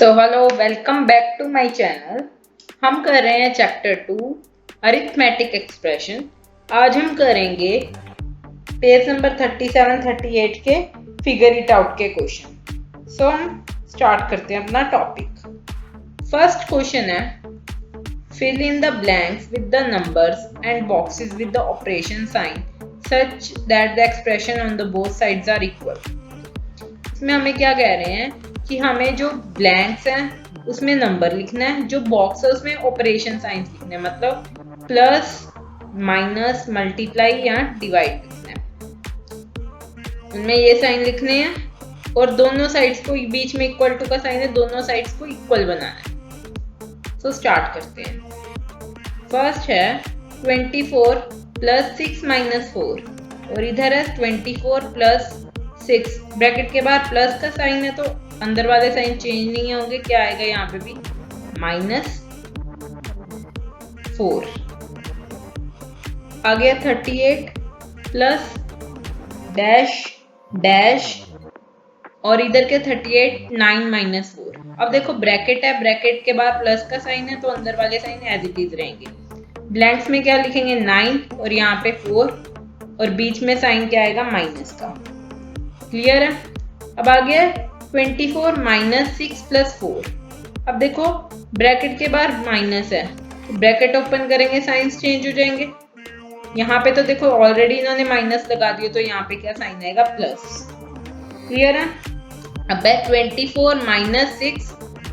So hello, welcome back to my channel. हम कर रहे हैं चैप्टर 2 अरिथमेटिक एक्सप्रेशन। आज हम करेंगे पेज नंबर 37-38 के फिगर इट आउट के क्वेश्चन। सो हम स्टार्ट करते हैं अपना टॉपिक। फर्स्ट क्वेश्चन है, fill in the blanks with the numbers and boxes with the operation sign such that the expression on the both sides are equal. इसमें हमें क्या कह रहे हैं कि हमें जो ब्लैंक्स हैं उसमें नंबर लिखना है, जो बॉक्स है उसमें ऑपरेशन साइंस लिखना है, मतलब प्लस माइनस मल्टीप्लाई या डिवाइड लिखना है। उनमें ये साइन लिखने हैं और दोनों साइड्स को बीच में इक्वल टू का साइन है, दोनों साइड्स को इक्वल बनाना है। सो स्टार्ट करते हैं। फर्स्ट है 24 प्लस 6 माइनस 4 और इधर है 24 प्लस 6, ब्रैकेट के बाद प्लस का साइन है तो अंदर वाले साइन चेंज नहीं होंगे। क्या आएगा यहाँ पे भी -4। आ गया 38 प्लस डैश डैश और इधर के 38 9 माइनस 4। अब देखो ब्रैकेट है, ब्रैकेट के बाद प्लस का साइन है तो अंदर वाले साइन एज इट इज रहेंगे। ब्लैंक्स में क्या लिखेंगे 9 और यहाँ पे 4 और बीच में साइन क्या आएगा माइनस का। क्लियर है। अब आ गया 24 माइनस 6 प्लस 4। अब देखो ब्रैकेट के बाद माइनस है तो ब्रैकेट ओपन करेंगे, साइंस चेंज हो जाएंगे। यहाँ पे तो देखो ऑलरेडी इन्होंने माइनस लगा दिया तो यहाँ पे क्या साइन आएगा प्लस। क्लियर है। अब है 24 माइनस 6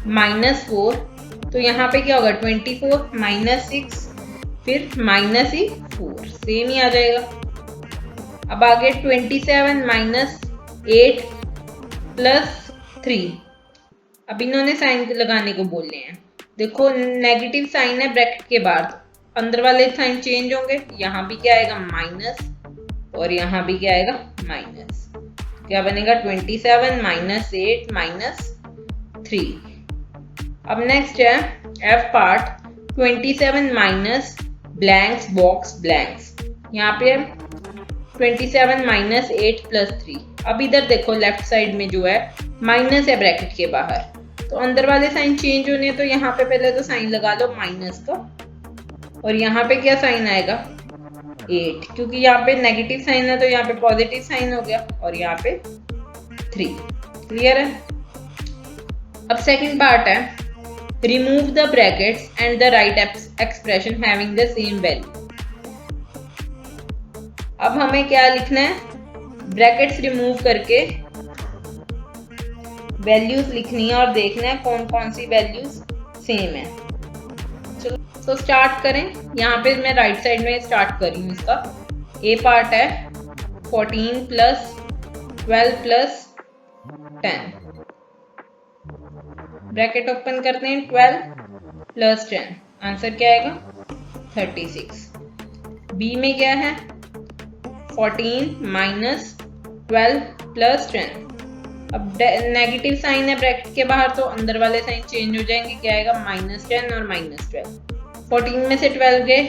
माइनस 4 तो यहाँ पे क्या होगा 24 माइनस 6 फिर माइनस ही 4, सेम ही आ जाएगा। अब आगे 27 माइनस 8 प्लस 3। अब इन्होंने साइन लगाने को बोले हैं। देखो नेगेटिव साइन है ब्रैकेट के बाद, अंदर वाले साइन चेंज होंगे। यहाँ भी क्या आएगा माइनस और यहाँ भी क्या आएगा माइनस। क्या बनेगा 27 माइनस 8 माइनस 3। अब नेक्स्ट है F part 27 minus blanks box blanks. यहाँ पे 27 माइनस 8 प्लस 3। अब इधर देखो लेफ्ट साइड में जो है माइनस है ब्रैकेट के बाहर तो अंदर वाले साइन चेंज होने तो यहाँ पे पहले तो साइन लगा लो माइनस का और यहाँ पे क्या साइन आएगा 8, क्योंकि यहाँ पे नेगेटिव साइन है तो यहाँ पे पॉजिटिव साइन हो गया और यहाँ पे 3। क्लियर है। अब सेकंड पार्ट है remove the brackets and the right expression having the same value. अब हमें क्या लिखना है, ब्रैकेट्स रिमूव करके वैल्यूज लिखनी है और देखना है कौन कौन सी वैल्यूज सेम है। चलो तो स्टार्ट करें। यहाँ पे मैं राइट साइड में स्टार्ट कर रही हूँ। इसका ए पार्ट है 14 प्लस 12 प्लस 10। ब्रैकेट ओपन करते हैं 12 प्लस 10, आंसर क्या आएगा 36। बी में क्या है 14 माइनस 12 प्लस 10। अब नेगेटिव साइन है ब्रैकेट के बाहर तो अंदर वाले साइन चेंज हो जाएंगे। क्या आएगा -10 और -12। 14 में से 12 गए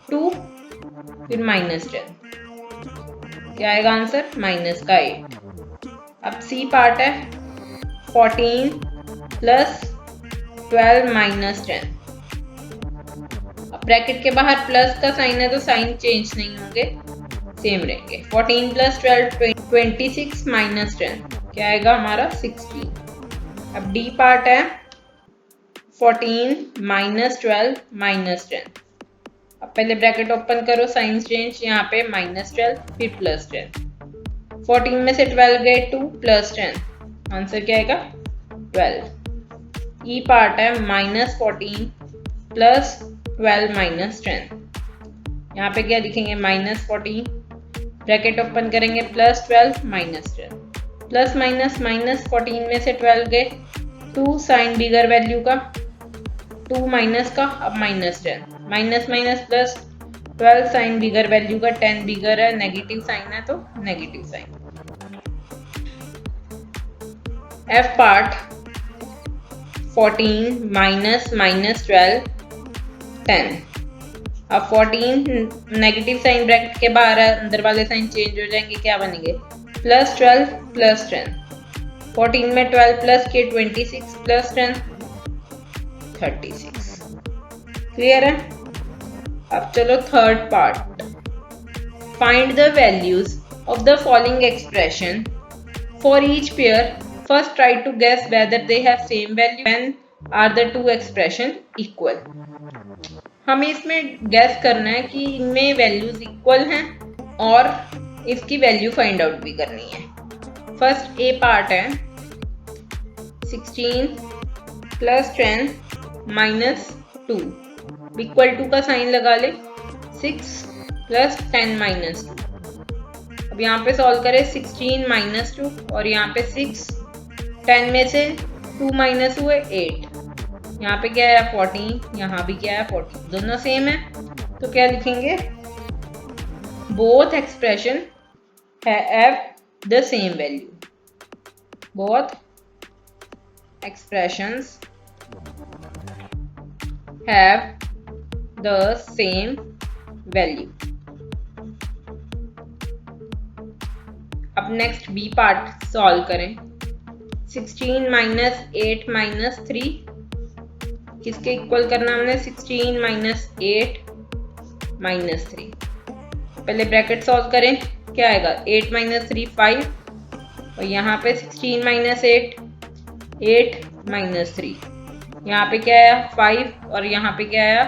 2 फिर -10, क्या आएगा आंसर माइनस का 8। अब सी पार्ट है 14 प्लस 12 माइनस 10। अब ब्रैकेट के बाहर प्लस का साइन है तो साइन चेंज नहीं होंगे, सेम रहेंगे। 14 प्लस 12 26 माइनस 10, क्या आएगा हमारा 16। अब डी पार्ट है 14 माइनस 12 माइनस 10। अब पहले ब्रैकेट ओपन करो, साइन चेंज, यहाँ पे -12 फिर +10। 14 में से 12 गए 2 प्लस 10, आंसर क्या आएगा 12। ई पार्ट है -14 प्लस 12 माइनस 10। यहाँ पे क्या लिखेंगे -14, ब्रैकेट ओपन करेंगे +12 -10। प्लस माइनस माइनस 14 में से 12 गए 2, साइन बिगर वैल्यू का 2 माइनस का, अब -10 minus minus plus 12, sign bigger value का 10 बिगर है, नेगेटिव साइन है तो negative sign. F part 14 minus -12 10। अब 14 नेगेटिव साइन ब्रैकेट के बाहर है, अंदर वाले साइन चेंज हो जाएंगे। क्या बनेंगे +12 + 10। 14 में 12 प्लस के 26 प्लस 10 36। क्लियर है? अब चलो third part. Find the values of the following expression for each pair. First try to guess whether they have same value when are the two expression equal. हमें इसमें गैस करना है कि इनमें वैल्यूज इक्वल हैं और इसकी वैल्यू फाइंड आउट भी करनी है। फर्स्ट ए पार्ट है 16 प्लस 10 माइनस 2 इक्वल टू का साइन लगा ले 6 प्लस 10 माइनस 2। अब यहाँ पे सॉल्व करें 16 माइनस 2 और यहाँ पे 6, 10 में से 2 माइनस हुए 8, यहाँ पे क्या है 14, यहाँ भी क्या है 14, दोनों सेम है तो क्या लिखेंगे both expression have the same value. Both expressions have the same value. अब नेक्स्ट बी पार्ट सॉल्व करें। 16 माइनस 8 माइनस 3 किसके इक्वल करना हमने 16 माइनस 8 माइनस 3। पहले ब्रैकेट सॉल्व करें, क्या आएगा 8 माइनस 3 5 और यहाँ पे 16 माइनस 8 माइनस 3, यहाँ पे क्या आया 5 और यहाँ पे क्या आया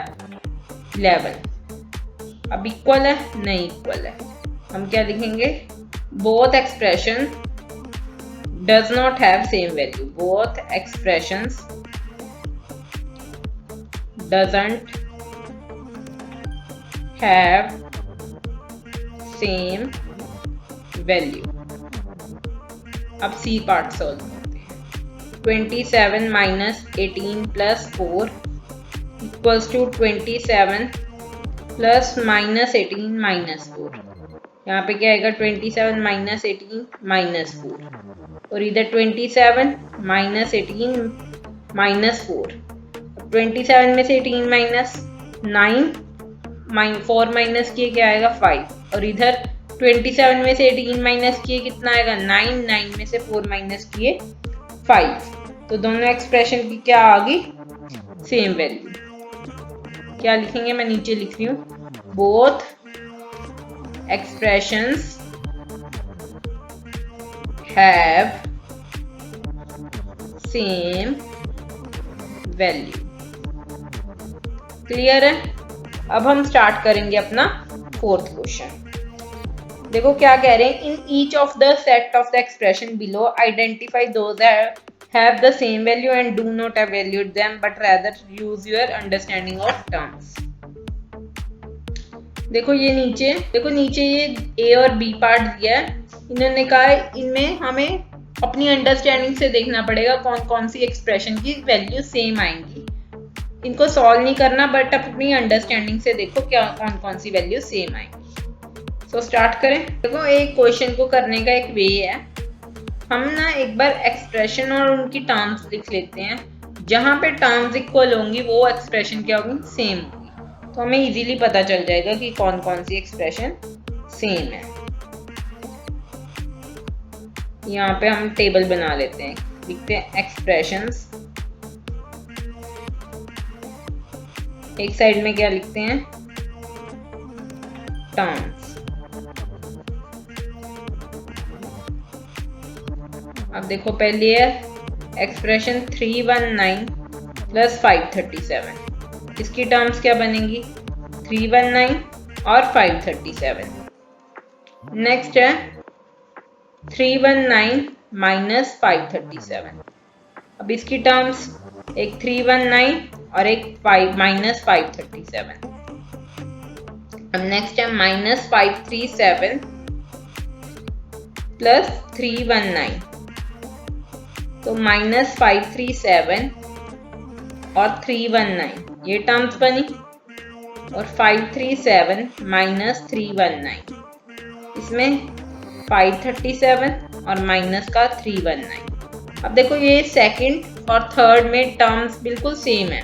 11। अब इक्वल है? नहीं इक्वल है। हम क्या लिखेंगे both expression does not have same value. Both expressions doesn't have same value. अब C पार्ट सॉल्व करते हैं। 27 minus 18 plus 4 equals to 27 plus minus 18 minus 4। यहाँ पे क्या आएगा 27 माइनस 18 माइनस 4 और इधर 27 माइनस 18 माइनस 4। 27 में से 18 माइनस 9 4 माइनस किए क्या आएगा 5 और इधर 27 में से 18 माइनस किए कितना आएगा 9, 9 में से 4 माइनस किए 5। तो दोनों एक्सप्रेशन की क्या आ गई सेम वैल्यू। क्या लिखेंगे मैं नीचे लिख रही हूँ both expressions have same value। Clear है? अब हम स्टार्ट करेंगे अपना फोर्थ क्वेश्चन। देखो क्या कह रहे हैं, in each of the set of the expression below identify those have the same value and do not evaluate them but rather use your understanding of terms। देखो ये नीचे ये ए और बी पार्ट दिया है। इन्होंने कहा इनमें हमें अपनी अंडरस्टैंडिंग से देखना पड़ेगा कौन कौन सी एक्सप्रेशन की वैल्यू सेम आएंगी। इनको सॉल्व नहीं करना बट अपनी अंडरस्टैंडिंग से देखो क्या कौन कौन सी वैल्यू सेम आएंगी। सो स्टार्ट करें। देखो एक क्वेश्चन को करने का एक वे है, हम ना एक बार एक्सप्रेशन और उनकी टर्म्स लिख लेते हैं। जहां पे टर्म्स इक्वल होंगी वो एक्सप्रेशन क्या होगी सेम होगी, तो हमें इजीली पता चल जाएगा कि कौन कौन सी एक्सप्रेशन सेम है। यहाँ पे हम टेबल बना लेते हैं, लिखते हैं एक्सप्रेशंस, एक साइड में क्या लिखते हैं टर्म्स। अब देखो पहली है एक्सप्रेशन 319 प्लस 537, इसकी टर्म्स क्या बनेंगी 319 और 537। नेक्स्ट है 319 माइनस 537, अब इसकी टर्म्स एक 319 और एक 5 माइनस 537। अब नेक्स्ट है माइनस 537 प्लस 319, तो माइनस 537 और 319 ये टर्म्स बनी, और 537 माइनस 319 इसमें 537 और माइनस का 319। अब देखो ये सेकंड और थर्ड में टर्म्स बिल्कुल सेम है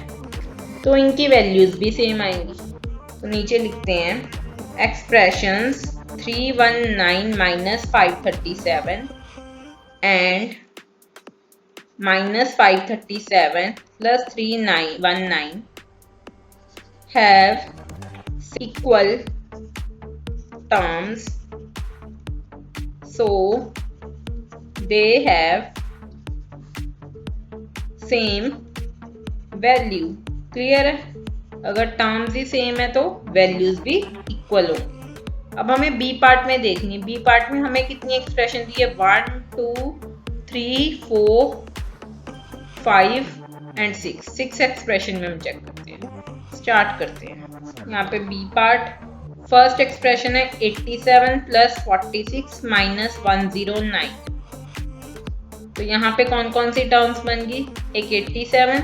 तो इनकी वैल्यूज भी सेम आएंगी। तो नीचे लिखते हैं expressions 319 minus 537 and minus 537 plus 319 have equal terms, so they have same value। Clear है? अगर टर्म्स ही सेम है तो वैल्यूज भी इक्वल होंगी। अब हमें बी पार्ट में देखनी। बी पार्ट में हमें कितनी एक्सप्रेशन दी है? 1 2 3 4 5 एंड 6 एक्सप्रेशन में हम चेक करते हैं। स्टार्ट करते हैं। यहाँ पे बी पार्ट, फर्स्ट एक्सप्रेशन है 87 प्लस 46 माइनस 109। तो यहाँ पे कौन कौन सी टर्म्स बन गई? एक 87,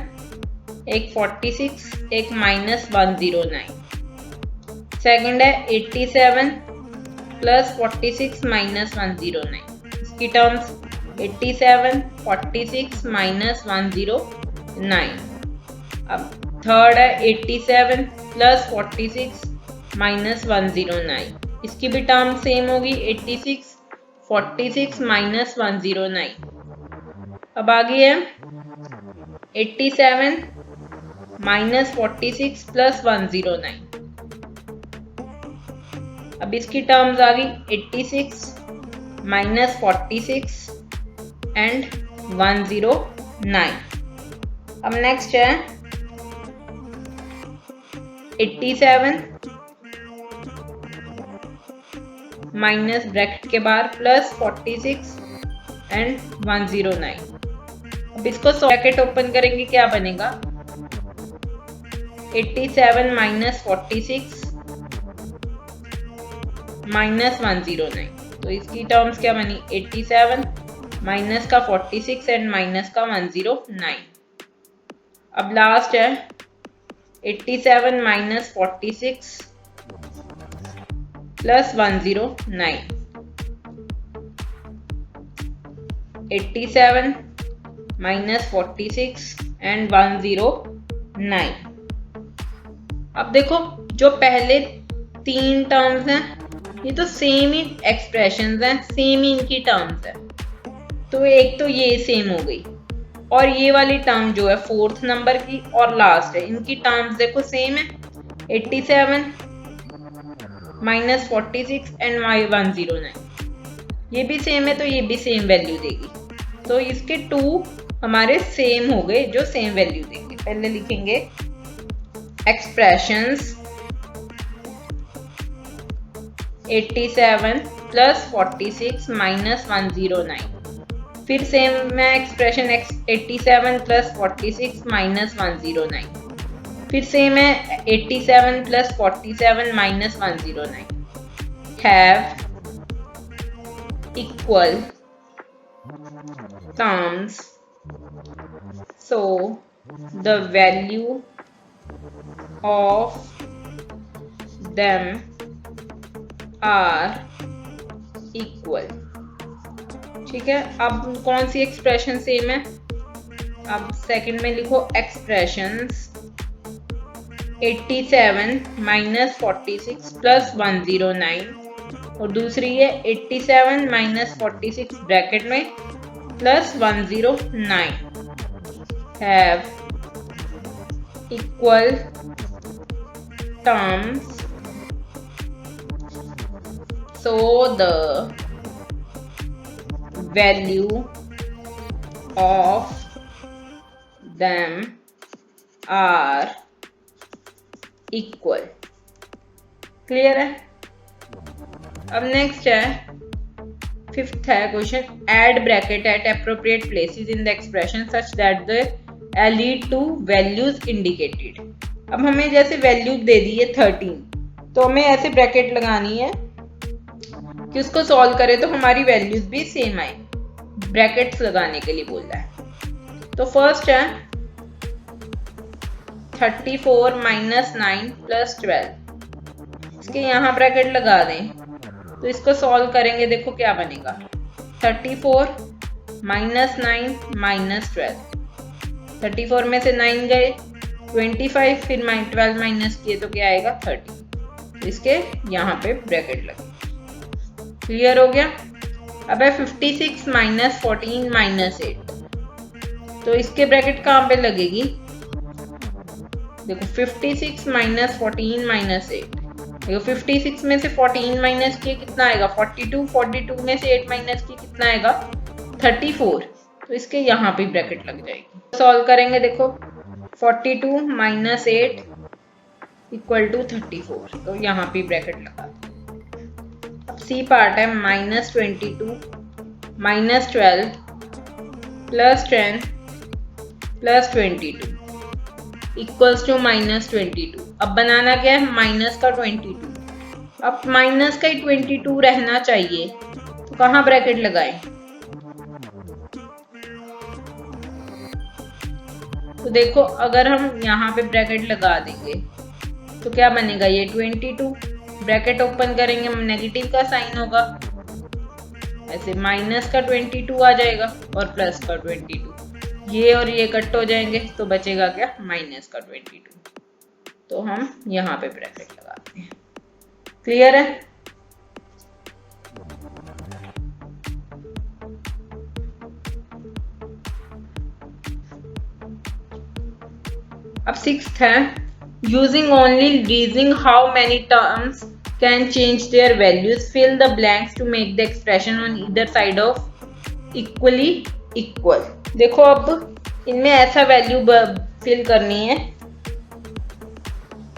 एक 46, एक माइनस 109। सेकंड है 87 प्लस 46 माइनस 109। इसकी टर्म्स 87, 46 माइनस 109। अब थर्ड है 87 प्लस 46 माइनस 109। इसकी भी टर्म सेम होगी 86, 46 माइनस 109। अब आगे है 87 माइनस 46 प्लस 109। अब इसकी टर्म्स आ गई 86 माइनस 46 एंड 109। अब नेक्स्ट है 87 माइनस ब्रैकेट के बाहर प्लस 46 एंड 109। अब इसको ब्रैकेट ओपन करेंगे, क्या बनेगा? 87 माइनस 46 माइनस 109। तो इसकी टर्म्स क्या बनी? 87 माइनस का 46 एंड माइनस का 109। अब लास्ट है 87 माइनस 46 प्लस 109। 87 minus 46 and 109। अब देखो जो पहले तीन टर्म्स हैं ये तो सेम ही एक्सप्रेशंस हैं, सेम ही इनकी टर्म्स है। तो एक तो ये सेम हो गई, और ये वाली टर्म जो है फोर्थ नंबर की और लास्ट है, इनकी टर्म्स देखो सेम है। 87 माइनस 46 एंड 109 ये भी सेम है, तो ये भी सेम वैल्यू देगी। तो इसके टू हमारे सेम हो गए जो सेम वैल्यू देंगे। पहले लिखेंगे एक्सप्रेशंस 87 प्लस 46 माइनस 109। फिर सेम मैं एक्सप्रेशन 87 प्लस 46 माइनस 109। फिर सेम है 87 plus 47 minus 109 have equal terms, so the value of them are equal। ठीक है, अब कौन सी एक्सप्रेशन सेम है? अब सेकंड में लिखो एक्सप्रेशंस 87 माइनस 46 प्लस 109, और दूसरी है 87 माइनस 46 ब्रैकेट में plus 109 have equal terms, so the value of them are equal। Clear है? अब नेक्स्ट है फिफ्थ है question, add bracket at appropriate places in the expression such that the lead to values indicated. अब हमें जैसे value दे दी है 13, तो हमें ऐसे ब्रैकेट लगानी है कि उसको सॉल्व करें तो हमारी वैल्यूज भी सेम आए। ब्रैकेट्स लगाने के लिए बोल रहा है। तो फर्स्ट है 34 माइनस 9 प्लस 12, इसके यहाँ ब्रैकेट लगा दें तो इसको सॉल्व करेंगे, देखो क्या बनेगा। 34 माइनस 9 माइनस 12, 34 में से 9 गए 25, फिर 12 माइनस किए तो क्या आएगा 30। इसके यहाँ पे ब्रैकेट लगे। क्लियर हो गया? अब है 56 माइनस 14 माइनस 8, तो इसके ब्रैकेट कहाँ पे लगेगी? देखो 56 माइनस 14 माइनस 8। देखो 56 में से 14 माइनस किए कितना आएगा? 42। 42 में से 8 माइनस किए कितना आएगा? 34। तो इसके यहाँ पे ब्रैकेट लग जाएगी। सॉल्व करेंगे। देखो 42 माइनस 8 इक्वल टू 34, तो यहाँ पे ब्रैकेट लगा। अब सी पार्ट है -22 minus 12 plus 10 plus 22 equals to -22। अब बनाना क्या है? माइनस का 22। अब माइनस का ही 22 रहना चाहिए, तो कहाँ ब्रैकेट लगाएं? तो देखो अगर हम यहाँ पे ब्रैकेट लगा देंगे तो क्या बनेगा? ये 22 ब्रैकेट ओपन करेंगे, नेगेटिव का साइन होगा, ऐसे माइनस का 22 आ जाएगा और प्लस का 22। ये और ये कट हो जाएंगे तो बचेगा क्या? माइनस का 22। तो हम यहाँ पे ब्रैकेट लगाते हैं। क्लियर है? अब 6th है, using only reasoning how many terms can change their values, fill the blanks to make the expression on either side of equally equal. देखो अब इनमें ऐसा वैल्यू फिल करनी है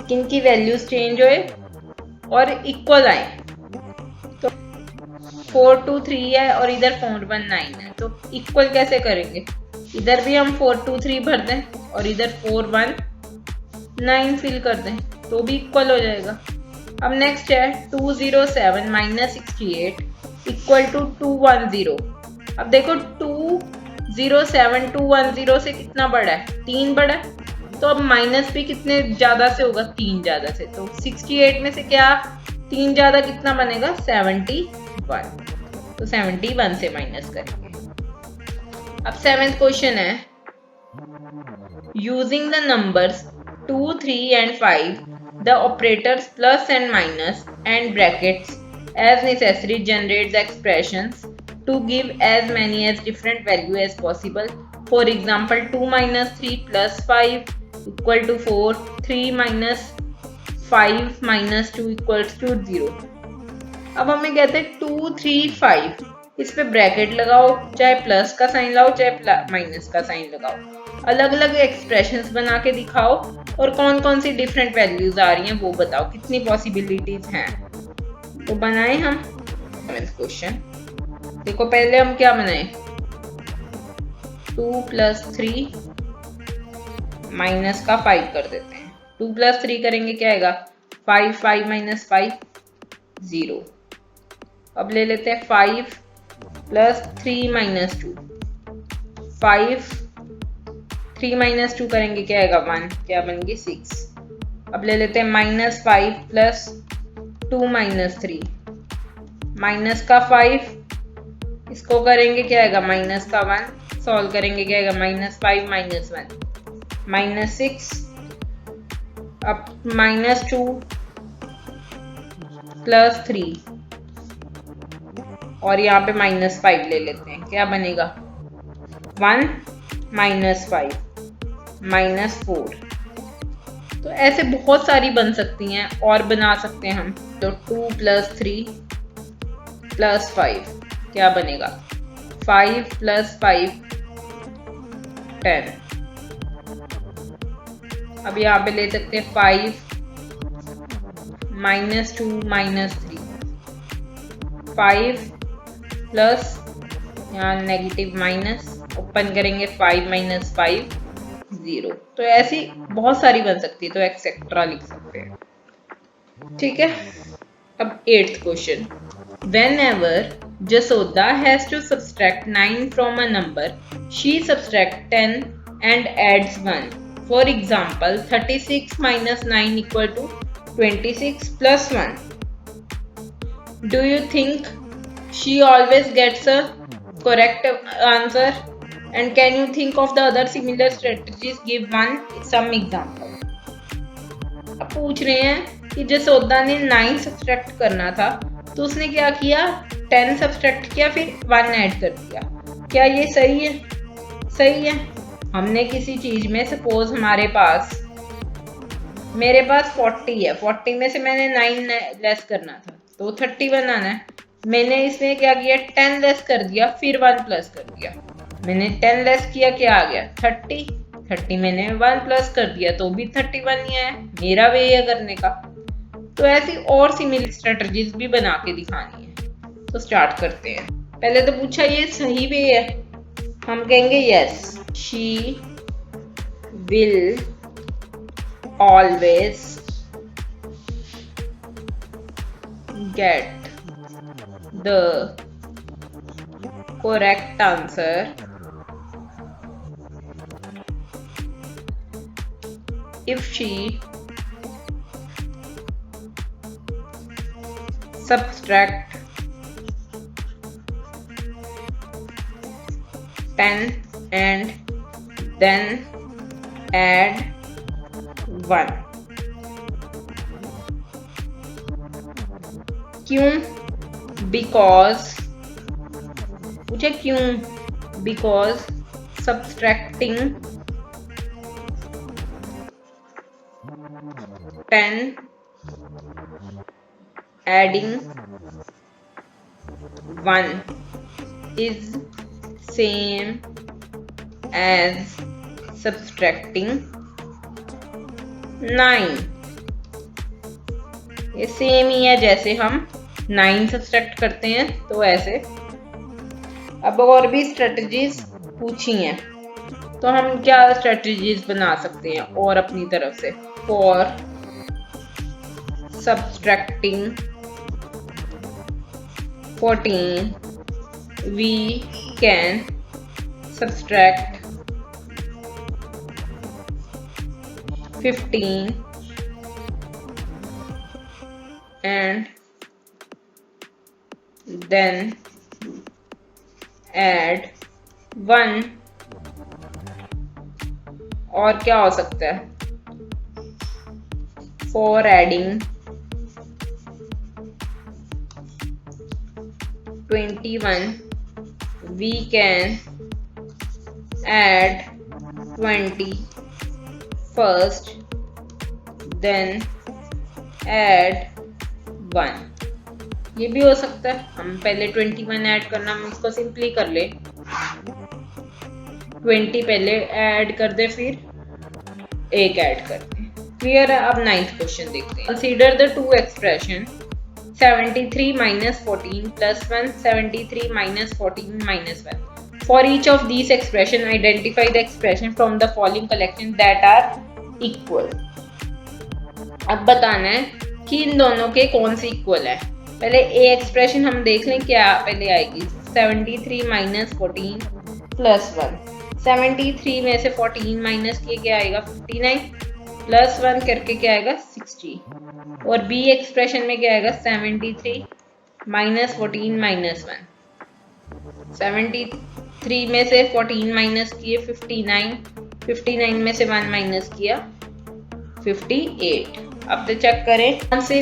किनकी वैल्यूज चेंज होए और इक्वल आए। तो 423 है और इधर 419 है, तो इक्वल कैसे करेंगे? इधर भी हम 423 भर दें और इधर 419 फिल कर दें तो भी इक्वल हो जाएगा। अब नेक्स्ट है 207 माइनस 68 इक्वल टू 210। अब देखो 207 210 से कितना बड़ा है? 3 बड़ा है, तो अब माइनस भी कितने ज्यादा से होगा? 3 ज्यादा से। तो 68 में से क्या 3 ज्यादा कितना बनेगा? 71। तो 71 से माइनस करेंगे। अब 7th क्वेश्चन है, using the numbers 2, 3 and 5, the operators plus and minus and brackets as necessary generate the expressions to give as many as different value as possible. For example, 2 minus 3 plus 5 equal to 4, 3 minus 5 minus 2 equals to 0. अब हमें कहते हैं 2, 3, 5, इस पे bracket लगाओ, चाहे plus का sign लगाओ चाहे माइनस का साइन लगाओ, अलग अलग एक्सप्रेशंस बना के दिखाओ और कौन कौन सी डिफरेंट वैल्यूज आ रही हैं वो बताओ, कितनी पॉसिबिलिटीज हैं। तो बनाए हम 7th क्वेश्चन। देखो पहले हम क्या बनाए? 2 plus 3 माइनस का 5 कर देते हैं। 2 plus 3 करेंगे क्या आएगा? 5, 5 minus 5 0। अब ले लेते हैं 5 plus 3 minus 2, 5 3 minus 2 करेंगे क्या आएगा? 1, क्या बन गई? 6। अब ले लेते हैं -5 plus 2 minus 3, माइनस का 5, इसको करेंगे क्या आएगा? माइनस का 1, सॉल्व करेंगे क्या आएगा? -5 minus 1 -6। अब -2 plus 3 और यहाँ पे -5 ले लेते हैं, क्या बनेगा? 1 minus 5 -4। तो ऐसे बहुत सारी बन सकती हैं और बना सकते हैं हम। तो 2 plus 3 plus 5 क्या बनेगा? 5 plus 5 10। अब यहाँ पे ले सकते हैं 5 -2 -3, 5 प्लस यहाँ नेगेटिव माइनस, ओपन करेंगे 5 minus 5 0। तो ऐसी बहुत सारी बन सकती है, तो एक्सेट्रा लिख सकते हैं। ठीक है। अब 8th question, whenever Jasoda has to subtract 9 from a number, she subtracts 10 and adds 1. For example, 36 minus 9 equal to 26 plus 1. Do you think she always gets a correct answer? And can you think of the other similar strategies? Give some example. अब पूछ रहे हैं कि जसोदा ने 9 subtract करना था, तो उसने क्या किया? 10 सब्सट्रैक्ट किया, फिर 1 ऐड कर दिया। क्या ये सही है? सही है। हमने किसी चीज में सपोज मेरे पास 40 है, 40 में से मैंने 9 लेस करना था तो 31 आना है। मैंने इसमें क्या किया, 10 लेस कर दिया फिर 1 प्लस कर दिया। मैंने 10 लेस किया, क्या आ गया 30 मैंने 1 प्लस कर दिया तो भी 31 ही आया। मेरा वे है करने का। तो ऐसी और सिमिलर स्ट्रेटजीज भी बना के दिखानी है। तो स्टार्ट करते हैं। पहले तो पूछा ये सही वे है, हम कहेंगे yes, she will always get the correct answer if she subtract 10 and then add 1। क्यों? बिकॉज, पूछे क्यों? Because subtracting 10 adding 1 is same as subtracting 9। ये सेम ही है जैसे हम 9 सब्सट्रैक्ट करते हैं, तो ऐसे। अब और भी स्ट्रेटजीज पूछी हैं, तो हम क्या स्ट्रेटजीज बना सकते हैं और अपनी तरफ से। For subtracting 14 we can subtract 15 and then add 1। और क्या हो सकता है? For adding 21 we can add 20 first, then add 1। ये भी हो सकता है। हम पहले 21 ऐड करना, हम इसको सिंपली कर ले, 20 पहले ऐड कर दे फिर 1 ऐड कर दे। क्लियर है? अब 9th क्वेश्चन देखते हैं। Consider the two expression 73 minus 14 plus 1, 73 minus 14 minus 1. For each of these expression, identify the expression from the following collection that are equal. अब बताना है कि इन दोनों के कौन से इक्वल है। पहले ए एक्सप्रेशन हम देख लें क्या पहले आएगी। 73 माइनस 14 प्लस 1। 73 में से 14 माइनस किए क्या आएगा 59 प्लस 1 करके क्या आएगा 60। और बी एक्सप्रेशन में क्या आएगा 73 माइनस 14 माइनस 1। 73 में से 14 माइनस किए 59, 59 में से 1 माइनस किया 58। अब तो चेक करें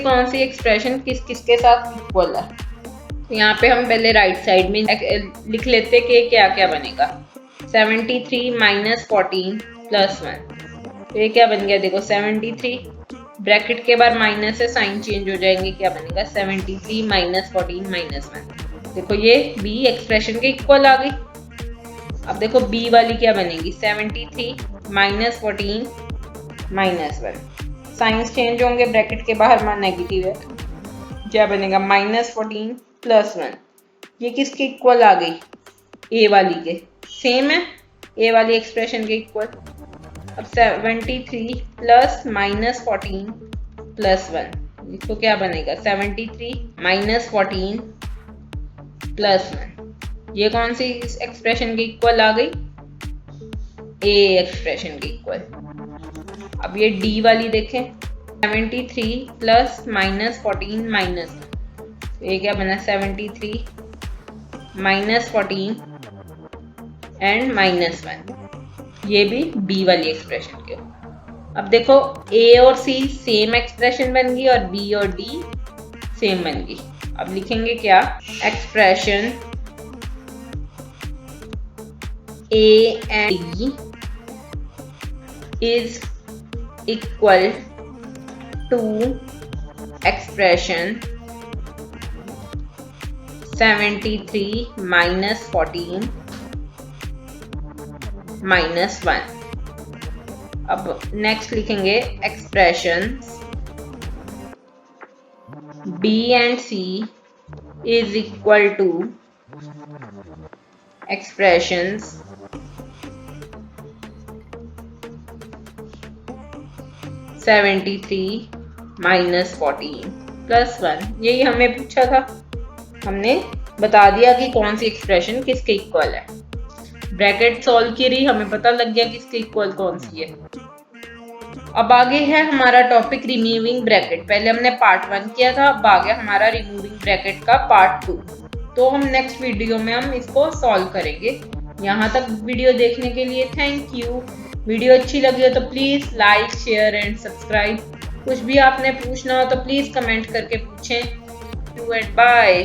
कौन सी एक्सप्रेशन किस किस के साथ इक्वल है। तो यहाँ पे हम पहले राइट साइड में लिख लेते कि क्या क्या बनेगा। 73 माइनस 14 प्लस 1, तो ये क्या बन गया देखो 73, ब्रैकेट के बाद माइनस से साइन चेंज हो जाएंगे, क्या बनेगा 73 माइनस 14 माइनस 1। देखो ये बी एक्सप्रेशन के इक्वल आ गई। अब देखो बी वाली क्या बनेगी 73 माइनस 14 माइनस 1, साइंस चेंज होंगे, ब्रैकेट के बाहर मान नेगेटिव है, क्या बनेगा माइनस 14 प्लस 1। ये किसके इक्वल आ गई ए वाली के, सेम है ए वाली एक्सप्रेशन के इक्वल। अब 73 प्लस माइनस 14 प्लस 1, इसको क्या बनेगा 73 माइनस 14 प्लस 1। ये कौन सी एक्सप्रेशन के इक्वल आ गई ए एक्सप्रेशन के इक्वल। अब ये डी वाली देखें 73 प्लस माइनस 14 माइनस 1, ये क्या बना 73 माइनस 14 एंड माइनस 1, ये भी बी वाली एक्सप्रेशन के। अब देखो ए और सी सेम एक्सप्रेशन बन गई और बी और डी सेम बन गई। अब लिखेंगे क्या expression A and D is equal to expression 73 minus 14 minus 1। अब नेक्स्ट लिखेंगे expressions B and C is equal to expressions 73 minus 14 plus 1। यही हमें पूछा था, हमने बता दिया कि कौन सी एक्सप्रेशन किसके इक्वल है। ब्रैकेट सॉल्व करी, हमें पता लग गया किसके इक्वल कौन सी है। अब आगे है हमारा टॉपिक रिमूविंग ब्रैकेट। पहले हमने पार्ट 1 किया था, अब आ गया हमारा रिमूविंग ब्रैकेट का पार्ट 2। तो हम नेक्स्ट वीडियो में हम इसको सॉल्व करेंगे। यहाँ तक वीडियो देखने के लिए थैंक यू। वीडियो अच्छी लगी हो तो please like share and subscribe. कुछ भी आपने पूछना हो तो प्लीज कमेंट करके पूछें। बाय।